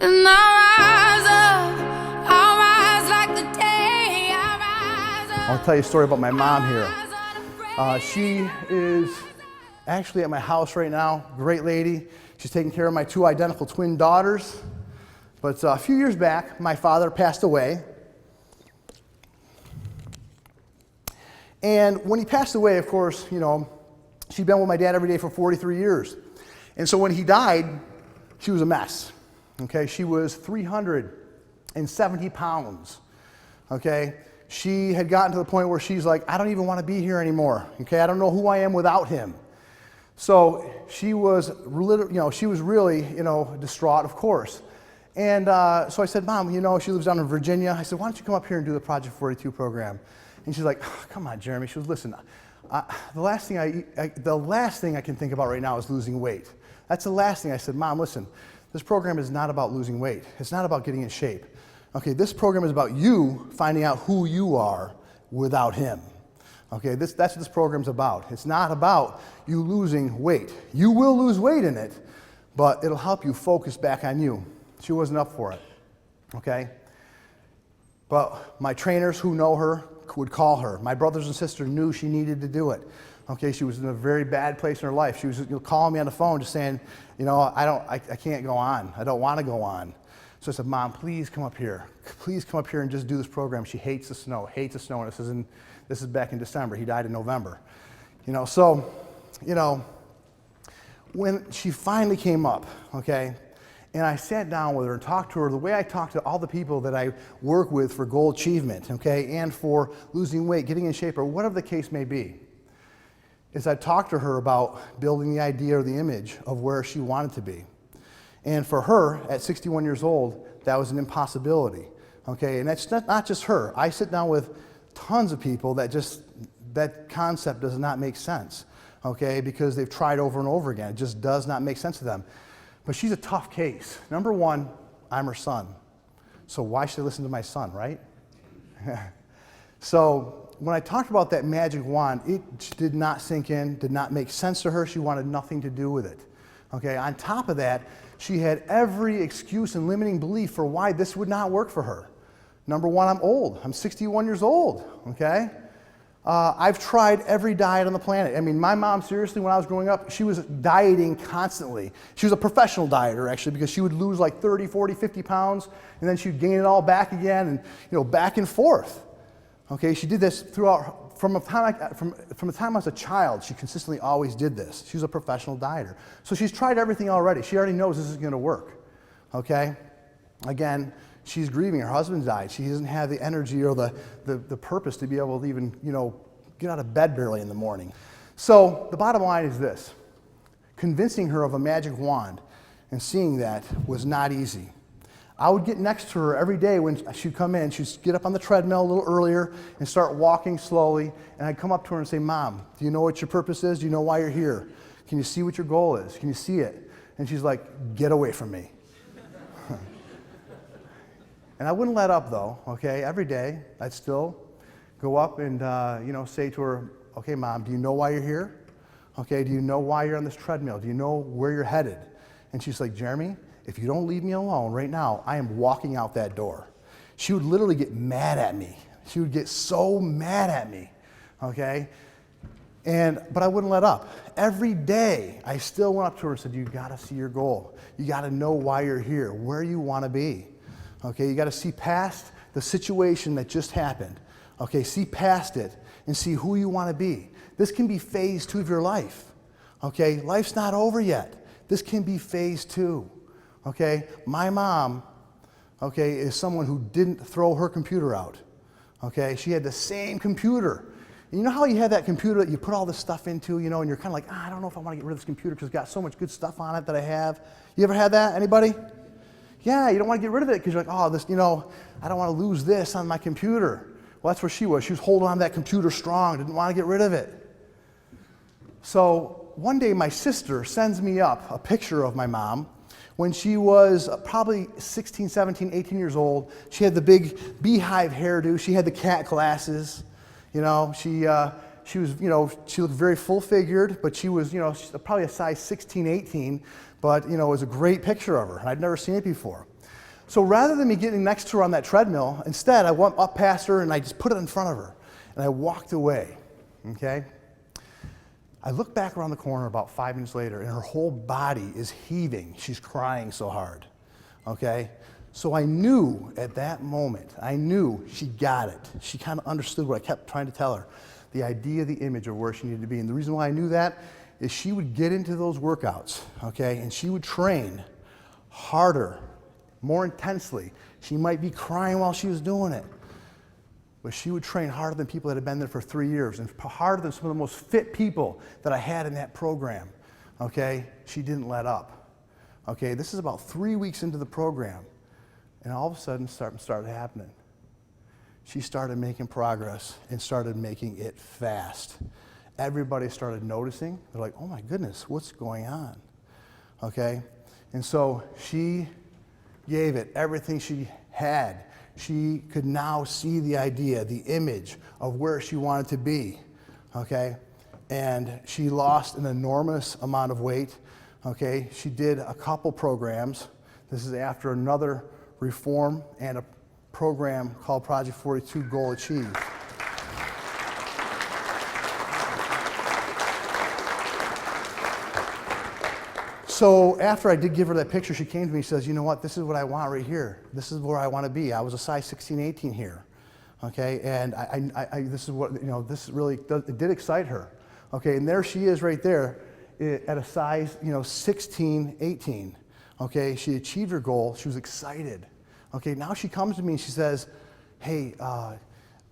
And I rise like the day I rise up. I'll tell you a story about my mom here. She is actually at my house right now, great lady. She's taking care of my two identical twin daughters. But a few years back, my father passed away. And when he passed away, of course, you know, she'd been with my dad every day for 43 years. And so when he died, she was a mess, okay? She was 370 pounds, okay? She had gotten to the point where she's like, I don't even want to be here anymore, okay? I don't know who I am without him. So she was, really, distraught, of course. And so I said, Mom, she lives down in Virginia. I said, why don't you come up here and do the Project 42 program? And she's like, oh, come on, Jeremy. She goes, listen, the last thing I can think about right now is losing weight. That's the last thing. I said, Mom, listen, this program is not about losing weight. It's not about getting in shape. Okay, this program is about you finding out who you are without him. Okay, that's what this program's about. It's not about you losing weight. You will lose weight in it, but it'll help you focus back on you. She wasn't up for it, okay? But my trainers who know her would call her. My brothers and sisters knew she needed to do it. Okay, she was in a very bad place in her life. She was calling me on the phone just saying, I can't go on. I don't want to go on. So I said, Mom, please come up here. Please come up here and just do this program. She hates the snow, and this is back in December. He died in November. When she finally came up, okay, and I sat down with her and talked to her the way I talk to all the people that I work with for goal achievement, okay, and for losing weight, getting in shape, or whatever the case may be, is I talked to her about building the idea or the image of where she wanted to be. And for her, at 61 years old, that was an impossibility, okay? And that's not just her. I sit down with tons of people that concept does not make sense, okay, because they've tried over and over again. It just does not make sense to them. But she's a tough case. Number one, I'm her son. So why should I listen to my son, right? So when I talked about that magic wand, it did not sink in, did not make sense to her. She wanted nothing to do with it. Okay, on top of that, she had every excuse and limiting belief for why this would not work for her. Number one, I'm old. I'm 61 years old, okay? I've tried every diet on the planet. I mean, my mom, seriously, when I was growing up, she was dieting constantly. She was a professional dieter, actually, because she would lose like 30, 40, 50 pounds, and then she'd gain it all back again, and back and forth. Okay, she did this throughout, from the time I was a child, she consistently always did this. She was a professional dieter. So she's tried everything already. She already knows this is gonna work, okay? Again, she's grieving. Her husband died. She doesn't have the energy or the purpose to be able to even, get out of bed barely in the morning. So the bottom line is this. Convincing her of a magic wand and seeing that was not easy. I would get next to her every day when she'd come in. She'd get up on the treadmill a little earlier and start walking slowly. And I'd come up to her and say, Mom, do you know what your purpose is? Do you know why you're here? Can you see what your goal is? Can you see it? And she's like, get away from me. And I wouldn't let up though, okay? Every day, I'd still go up and, say to her, okay, Mom, do you know why you're here? Okay, do you know why you're on this treadmill? Do you know where you're headed? And she's like, Jeremy, if you don't leave me alone right now, I am walking out that door. She would literally get mad at me. She would get so mad at me, okay? But I wouldn't let up. Every day, I still went up to her and said, you gotta see your goal. You gotta know why you're here, where you wanna be. Okay, you got to see past the situation that just happened. Okay, see past it and see who you want to be. This can be phase 2 of your life. Okay, life's not over yet. This can be phase 2. Okay, my mom, okay, is someone who didn't throw her computer out. Okay, she had the same computer. And you know how you have that computer that you put all this stuff into, and you're kind of like, I don't know if I want to get rid of this computer because it's got so much good stuff on it that I have. You ever had that? Anybody? Yeah, you don't want to get rid of it because you're like, oh, this, I don't want to lose this on my computer. Well, that's where she was. She was holding on to that computer strong, didn't want to get rid of it. So one day my sister sends me up a picture of my mom when she was probably 16, 17, 18 years old. She had the big beehive hairdo. She had the cat glasses. She was, she looked very full-figured, but she was, she's probably a size 16, 18. But, it was a great picture of her, and I'd never seen it before. So rather than me getting next to her on that treadmill, instead I went up past her and I just put it in front of her. And I walked away, okay? I looked back around the corner about 5 minutes later, and her whole body is heaving. She's crying so hard, okay? So I knew at that moment, I knew she got it. She kind of understood what I kept trying to tell her, the idea, the image of where she needed to be. And the reason why I knew that is she would get into those workouts, okay? And she would train harder, more intensely. She might be crying while she was doing it. But she would train harder than people that had been there for 3 years and harder than some of the most fit people that I had in that program, okay? She didn't let up, okay? This is about 3 weeks into the program, and all of a sudden something started happening. She started making progress and started making it fast. Everybody started noticing. They're like, oh my goodness, what's going on, okay? And so she gave it everything she had. She could now see the idea, the image of where she wanted to be, okay? And she lost an enormous amount of weight, okay? She did a couple programs. This is after another reform and a program called Project 42 Goal Achieved. So after I did give her that picture, she came to me and says, you know what, this is what I want right here. This is where I want to be. I was a size 16, 18 here, okay? And this is what, you know, this really, it did excite her, okay? And there she is right there at a size, you know, 16, 18, okay? She achieved her goal. She was excited, okay? Now she comes to me and she says, hey,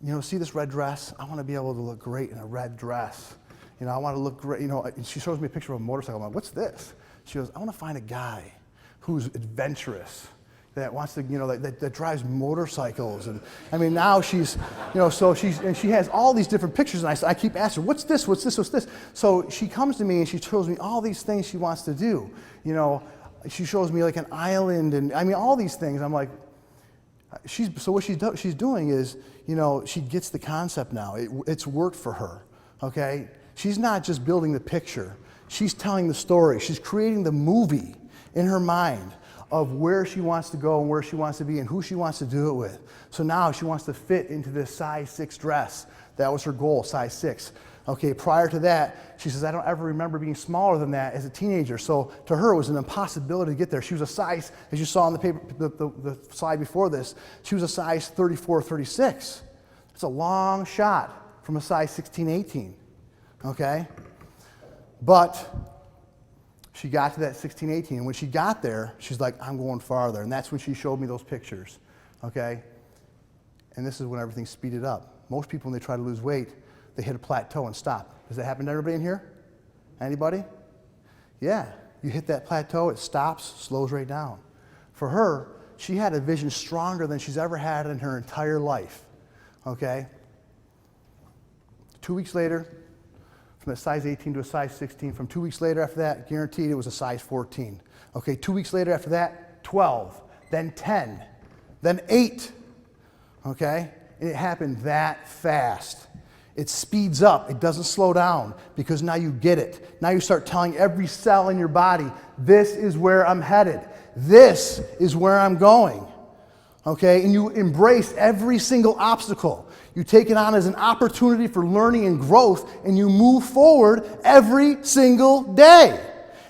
you know, see this red dress? I want to be able to look great in a red dress. You know, I want to look great, you know, and she shows me a picture of a motorcycle. I'm like, what's this? She goes, I want to find a guy who's adventurous, that wants to, you know, that drives motorcycles. And I mean, now she's, you know, so and she has all these different pictures, and I keep asking her, what's this, what's this, what's this? So she comes to me and she shows me all these things she wants to do. You know, she shows me like an island, and I mean, all these things. I'm like, so what she's doing is, you know, she gets the concept now. It's worked for her, okay? She's not just building the picture. She's telling the story. She's creating the movie in her mind of where she wants to go and where she wants to be and who she wants to do it with. So now she wants to fit into this size 6 dress. That was her goal, size 6. Okay, prior to that, she says, I don't ever remember being smaller than that as a teenager. So to her, it was an impossibility to get there. She was a size, as you saw on the paper, the slide before this, she was a size 34, 36. It's a long shot from a size 16, 18, okay? But she got to that 16, 18, and when she got there, she's like, I'm going farther. And that's when she showed me those pictures, okay? And this is when everything speeded up. Most people, when they try to lose weight, they hit a plateau and stop. Does that happen to everybody in here? Anybody? Yeah. You hit that plateau, it stops, slows right down. For her, she had a vision stronger than she's ever had in her entire life, okay? 2 weeks later, from a size 18 to a size 16. From 2 weeks later after that, guaranteed it was a size 14. Okay, 2 weeks later after that, 12, then 10, then 8. Okay, and it happened that fast. It speeds up, it doesn't slow down because now you get it. Now you start telling every cell in your body, this is where I'm headed. This is where I'm going. Okay, and you embrace every single obstacle. You take it on as an opportunity for learning and growth, and you move forward every single day.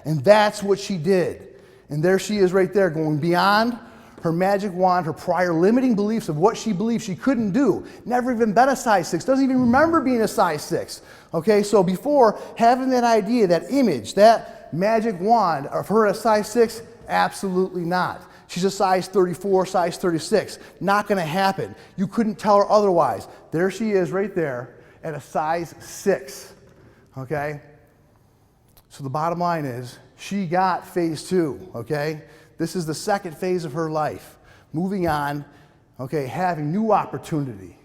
And that's what she did. And there she is right there, going beyond her magic wand, her prior limiting beliefs of what she believed she couldn't do. Never even been a size 6, doesn't even remember being a size 6. Okay, so before having that idea, that image, that magic wand of her a size 6, absolutely not. She's a size 34, size 36. Not going to happen. You couldn't tell her otherwise. There she is right there at a size 6. Okay? So the bottom line is she got phase 2. Okay? This is the second phase of her life. Moving on, okay, having new opportunity.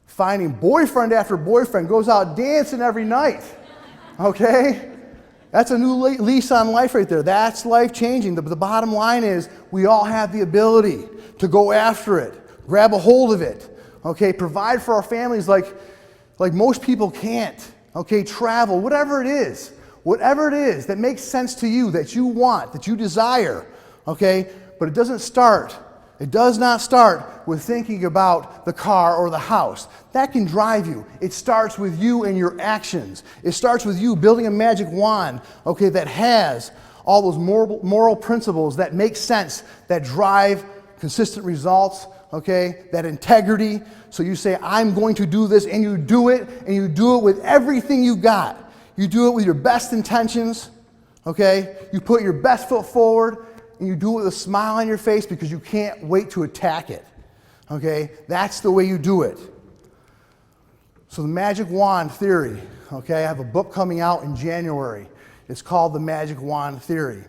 Finding boyfriend after boyfriend, goes out dancing every night. Okay? That's a new lease on life right there. That's life-changing. The bottom line is we all have the ability to go after it, grab a hold of it, okay, provide for our families like most people can't, okay, travel, whatever it is that makes sense to you, that you want, that you desire, okay, but it doesn't start It does not start with thinking about the car or the house. That can drive you. It starts with you and your actions. It starts with you building a magic wand, okay, that has all those moral principles that make sense, that drive consistent results, okay, that integrity. So you say, I'm going to do this, and you do it, and you do it with everything you got. You do it with your best intentions, okay? You put your best foot forward, and you do it with a smile on your face because you can't wait to attack it, okay? That's the way you do it. So the magic wand theory, okay? I have a book coming out in January. It's called The Magic Wand Theory.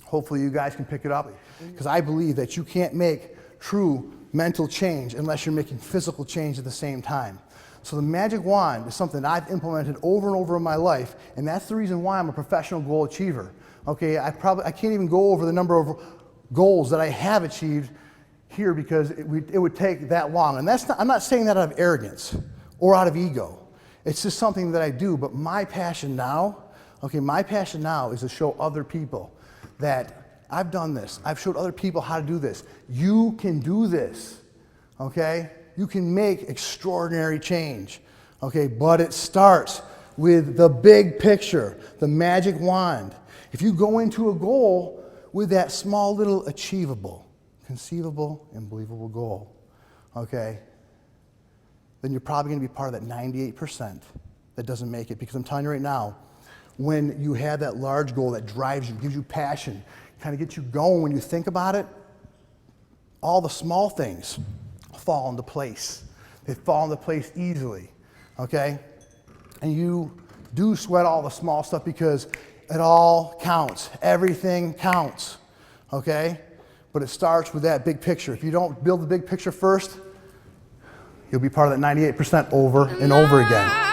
Hopefully you guys can pick it up because I believe that you can't make true mental change unless you're making physical change at the same time. So the magic wand is something I've implemented over and over in my life, and that's the reason why I'm a professional goal achiever. Okay, I can't even go over the number of goals that I have achieved here because it would take that long. And I'm not saying that out of arrogance or out of ego. It's just something that I do. But my passion now, is to show other people that I've done this. I've showed other people how to do this. You can do this, okay? You can make extraordinary change, okay? But it starts with the big picture, the magic wand. If you go into a goal with that small little achievable, conceivable, and believable goal, okay, then you're probably going to be part of that 98% that doesn't make it. Because I'm telling you right now, when you have that large goal that drives you, gives you passion, kind of gets you going when you think about it, all the small things fall into place. They fall into place easily, okay? And you do sweat all the small stuff because it all counts. Everything counts, okay? But it starts with that big picture. If you don't build the big picture first, you'll be part of that 98% over and over again.